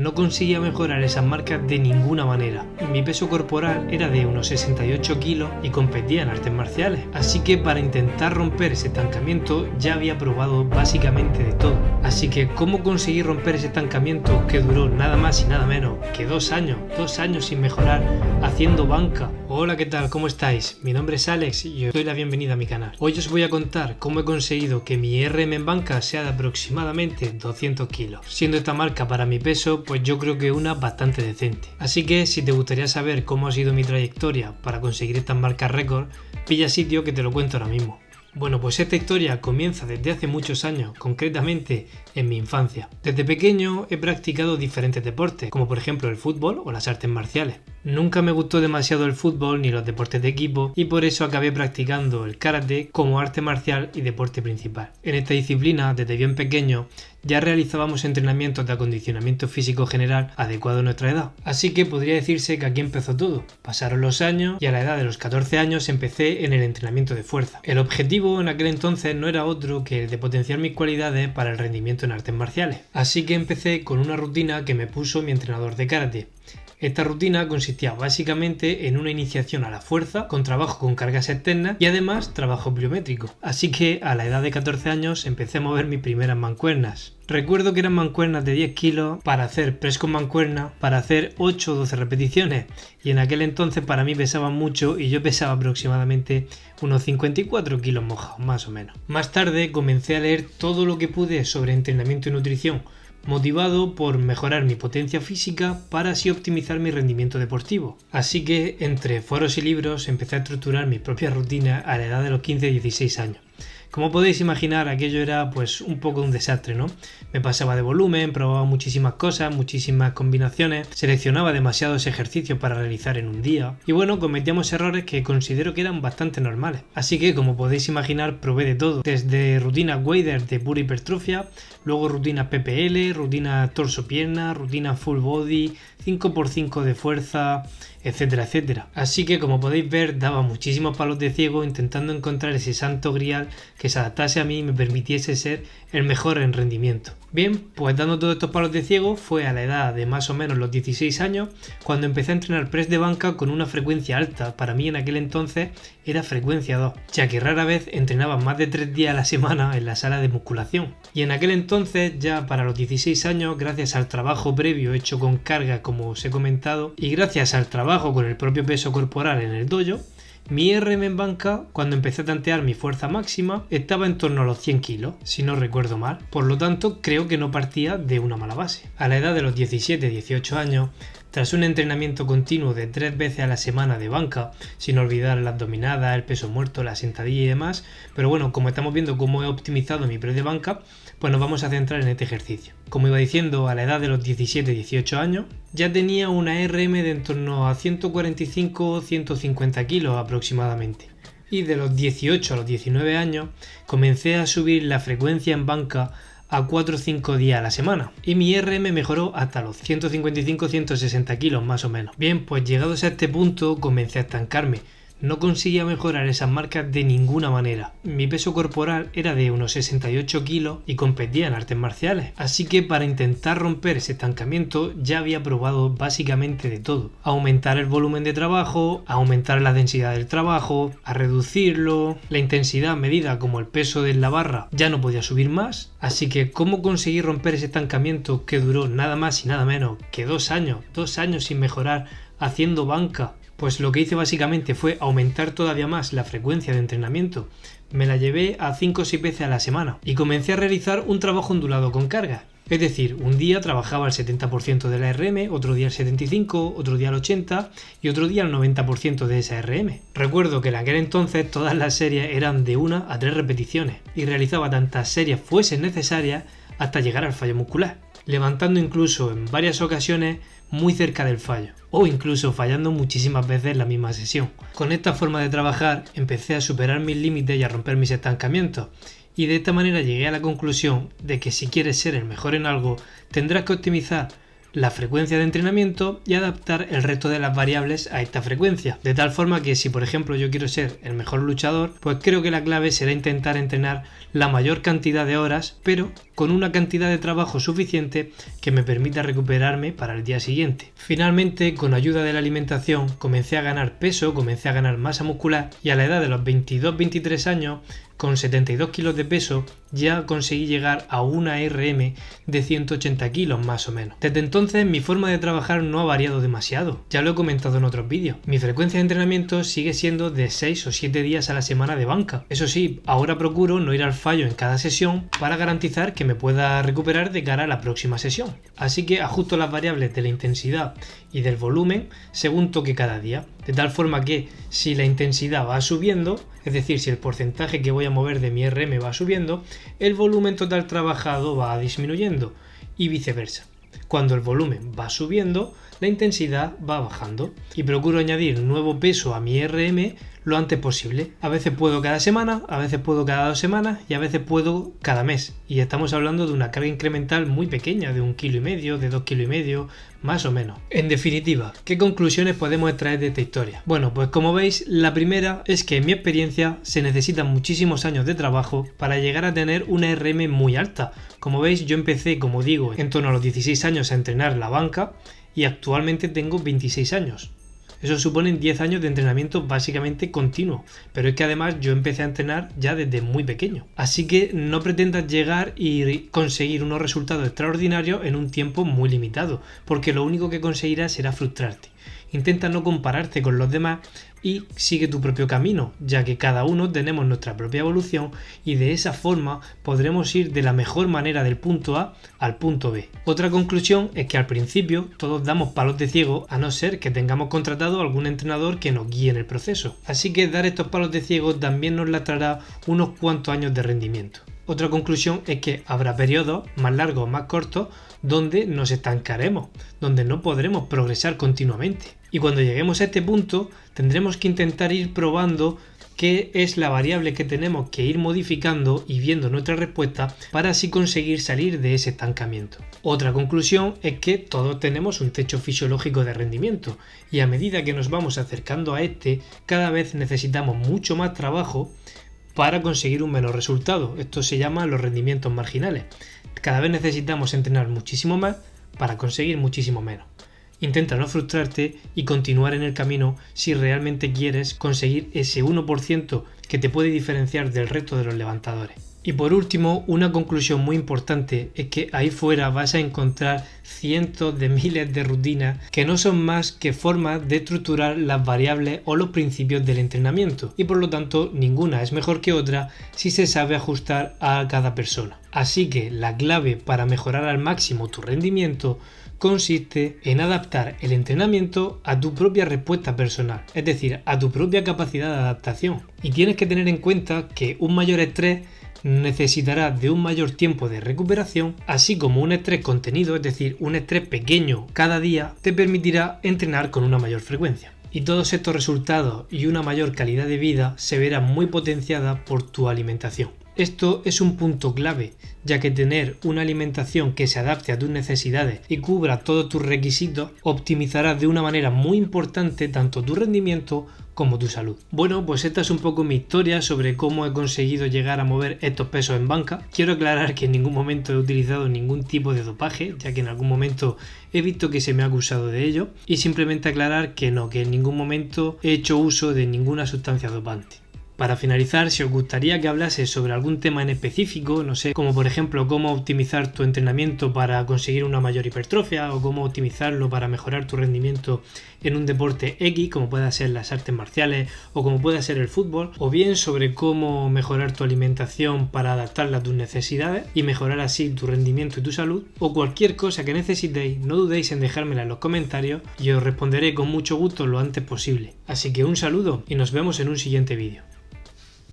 no conseguía mejorar esas marcas de ninguna manera. Mi peso corporal era de unos 68 kilos y competía en artes marciales, así que para intentar romper ese estancamiento ya había probado básicamente de todo. Así que ¿cómo conseguí romper ese estancamiento que duró nada más y nada menos que 2 años? 2 años sin mejorar haciendo banca. Hola, ¿qué tal? ¿Cómo estáis? Mi nombre es Alex y os doy la bienvenida a mi canal. Hoy os voy a contar cómo he conseguido que mi RM en banca sea de aproximadamente 200 kilos, siendo esta marca para mi peso pues yo creo que una bastante decente. Así que si te gustaría saber cómo ha sido mi trayectoria para conseguir estas marcas récord, pilla sitio que te lo cuento ahora mismo. Bueno, pues esta historia comienza desde hace muchos años, concretamente en mi infancia. Desde pequeño he practicado diferentes deportes, como por ejemplo el fútbol o las artes marciales. Nunca me gustó demasiado el fútbol ni los deportes de equipo y por eso acabé practicando el karate como arte marcial y deporte principal. En esta disciplina, desde bien pequeño, ya realizábamos entrenamientos de acondicionamiento físico general adecuado a nuestra edad. Así que podría decirse que aquí empezó todo. Pasaron los años y a la edad de los 14 años empecé en el entrenamiento de fuerza. El objetivo en aquel entonces no era otro que el de potenciar mis cualidades para el rendimiento en artes marciales. Así que empecé con una rutina que me puso mi entrenador de karate. Esta rutina consistía básicamente en una iniciación a la fuerza, con trabajo con cargas externas y además trabajo pliométrico. Así que a la edad de 14 años empecé a mover mis primeras mancuernas. Recuerdo que eran mancuernas de 10 kilos para hacer press con mancuerna, para hacer 8 o 12 repeticiones. Y en aquel entonces para mí pesaban mucho y yo pesaba aproximadamente unos 54 kilos mojados, más o menos. Más tarde comencé a leer todo lo que pude sobre entrenamiento y nutrición, motivado por mejorar mi potencia física para así optimizar mi rendimiento deportivo. Así que entre foros y libros empecé a estructurar mi propia rutina a la edad de los 15-16 años. Como podéis imaginar, aquello era pues un poco un desastre, ¿no? Me pasaba de volumen, probaba muchísimas cosas, muchísimas combinaciones, seleccionaba demasiados ejercicios para realizar en un día y bueno, cometíamos errores que considero que eran bastante normales. Así que como podéis imaginar, probé de todo, desde rutinas Wader de pura hipertrofia, luego rutinas PPL, rutinas torso-pierna, rutinas full body, 5x5 de fuerza, etcétera, etcétera. Así que como podéis ver, daba muchísimos palos de ciego intentando encontrar ese santo grial que se adaptase a mí y me permitiese ser el mejor en rendimiento. Bien, pues dando todos estos palos de ciego fue a la edad de más o menos los 16 años cuando empecé a entrenar press de banca con una frecuencia alta. Para mí en aquel entonces era frecuencia 2, ya que rara vez entrenaba más de 3 días a la semana en la sala de musculación. Y en aquel entonces, ya para los 16 años, gracias al trabajo previo hecho con carga como os he comentado y gracias al trabajo con el propio peso corporal en el dojo, mi RM en banca, cuando empecé a tantear mi fuerza máxima, estaba en torno a los 100 kilos, si no recuerdo mal. Por lo tanto, creo que no partía de una mala base. A la edad de los 17-18 años, tras un entrenamiento continuo de 3 veces a la semana de banca, sin olvidar las dominadas, el peso muerto, la sentadilla y demás, pero bueno, como estamos viendo cómo he optimizado mi press de banca, pues nos vamos a centrar en este ejercicio. Como iba diciendo, a la edad de los 17-18 años, ya tenía una RM de en torno a 145-150 kilos aproximadamente. Y de los 18 a los 19 años, comencé a subir la frecuencia en banca a 4 o 5 días a la semana y mi RM mejoró hasta los 155-160 kilos más o menos. Bien, pues llegados a este punto comencé a estancarme. No conseguía mejorar esas marcas de ninguna manera. Mi peso corporal era de unos 68 kilos y competía en artes marciales. Así que para intentar romper ese estancamiento ya había probado básicamente de todo. Aumentar el volumen de trabajo, aumentar la densidad del trabajo, a reducirlo, la intensidad medida como el peso de la barra ya no podía subir más. Así que ¿cómo conseguí romper ese estancamiento que duró nada más y nada menos que 2 años? 2 años sin mejorar haciendo banca. Pues lo que hice básicamente fue aumentar todavía más la frecuencia de entrenamiento. Me la llevé a 5 o 6 veces a la semana y comencé a realizar un trabajo ondulado con carga. Es decir, un día trabajaba el 70% de la RM, otro día el 75%, otro día el 80% y otro día el 90% de esa RM. Recuerdo que en aquel entonces todas las series eran de 1 a 3 repeticiones y realizaba tantas series fuesen necesarias hasta llegar al fallo muscular, levantando incluso en varias ocasiones muy cerca del fallo, o incluso fallando muchísimas veces en la misma sesión. Con esta forma de trabajar empecé a superar mis límites y a romper mis estancamientos, y de esta manera llegué a la conclusión de que si quieres ser el mejor en algo, tendrás que optimizar la frecuencia de entrenamiento y adaptar el resto de las variables a esta frecuencia. De tal forma que si por ejemplo yo quiero ser el mejor luchador, pues creo que la clave será intentar entrenar la mayor cantidad de horas, pero con una cantidad de trabajo suficiente que me permita recuperarme para el día siguiente. Finalmente, con ayuda de la alimentación, comencé a ganar peso, comencé a ganar masa muscular y a la edad de los 22-23 años, con 72 kilos de peso, ya conseguí llegar a una RM de 180 kilos más o menos. Desde entonces mi forma de trabajar no ha variado demasiado, ya lo he comentado en otros vídeos. Mi frecuencia de entrenamiento sigue siendo de 6 o 7 días a la semana de banca. Eso sí, ahora procuro no ir al fallo en cada sesión para garantizar que me pueda recuperar de cara a la próxima sesión. Así que ajusto las variables de la intensidad y del volumen según toque cada día, de tal forma que si la intensidad va subiendo, es decir, si el porcentaje que voy a mover de mi RM va subiendo, el volumen total trabajado va disminuyendo y viceversa. Cuando el volumen va subiendo, la intensidad va bajando y procuro añadir nuevo peso a mi RM lo antes posible. A veces puedo cada semana, a veces puedo cada 2 semanas y a veces puedo cada mes. Y estamos hablando de una carga incremental muy pequeña, de 1,5 kg, de 2,5 kg, más o menos. En definitiva, ¿qué conclusiones podemos extraer de esta historia? Bueno, pues como veis, la primera es que en mi experiencia se necesitan muchísimos años de trabajo para llegar a tener una RM muy alta. Como veis, yo empecé, como digo, en torno a los 16 años a entrenar la banca y actualmente tengo 26 años. Eso supone 10 años de entrenamiento básicamente continuo, pero es que además yo empecé a entrenar ya desde muy pequeño. Así que no pretendas llegar y conseguir unos resultados extraordinarios en un tiempo muy limitado, porque lo único que conseguirás será frustrarte. Intenta no compararte con los demás y sigue tu propio camino, ya que cada uno tenemos nuestra propia evolución y de esa forma podremos ir de la mejor manera del punto A al punto B. Otra conclusión es que al principio todos damos palos de ciego a no ser que tengamos contratado algún entrenador que nos guíe en el proceso. Así que dar estos palos de ciego también nos lastrará unos cuantos años de rendimiento. Otra conclusión es que habrá periodos más largos o más cortos donde nos estancaremos, donde no podremos progresar continuamente. Y cuando lleguemos a este punto tendremos que intentar ir probando qué es la variable que tenemos que ir modificando y viendo nuestra respuesta para así conseguir salir de ese estancamiento. Otra conclusión es que todos tenemos un techo fisiológico de rendimiento y a medida que nos vamos acercando a este, cada vez necesitamos mucho más trabajo para conseguir un menor resultado. Esto se llama los rendimientos marginales. Cada vez necesitamos entrenar muchísimo más para conseguir muchísimo menos. Intenta no frustrarte y continuar en el camino si realmente quieres conseguir ese 1% que te puede diferenciar del resto de los levantadores. Y por último, una conclusión muy importante es que ahí fuera vas a encontrar cientos de miles de rutinas que no son más que formas de estructurar las variables o los principios del entrenamiento y por lo tanto ninguna es mejor que otra si se sabe ajustar a cada persona. Así que la clave para mejorar al máximo tu rendimiento consiste en adaptar el entrenamiento a tu propia respuesta personal, es decir, a tu propia capacidad de adaptación. Y tienes que tener en cuenta que un mayor estrés necesitará de un mayor tiempo de recuperación, así como un estrés contenido, es decir, un estrés pequeño cada día, te permitirá entrenar con una mayor frecuencia. Y todos estos resultados y una mayor calidad de vida se verán muy potenciadas por tu alimentación. Esto es un punto clave, ya que tener una alimentación que se adapte a tus necesidades y cubra todos tus requisitos optimizará de una manera muy importante tanto tu rendimiento como tu salud. Bueno, pues esta es un poco mi historia sobre cómo he conseguido llegar a mover estos pesos en banca. Quiero aclarar que en ningún momento he utilizado ningún tipo de dopaje, ya que en algún momento he visto que se me ha acusado de ello, y simplemente aclarar que no, que en ningún momento he hecho uso de ninguna sustancia dopante. Para finalizar, si os gustaría que hablase sobre algún tema en específico, no sé, como por ejemplo cómo optimizar tu entrenamiento para conseguir una mayor hipertrofia o cómo optimizarlo para mejorar tu rendimiento en un deporte X, como pueda ser las artes marciales o como pueda ser el fútbol, o bien sobre cómo mejorar tu alimentación para adaptarla a tus necesidades y mejorar así tu rendimiento y tu salud, o cualquier cosa que necesitéis, no dudéis en dejármela en los comentarios y os responderé con mucho gusto lo antes posible. Así que un saludo y nos vemos en un siguiente vídeo.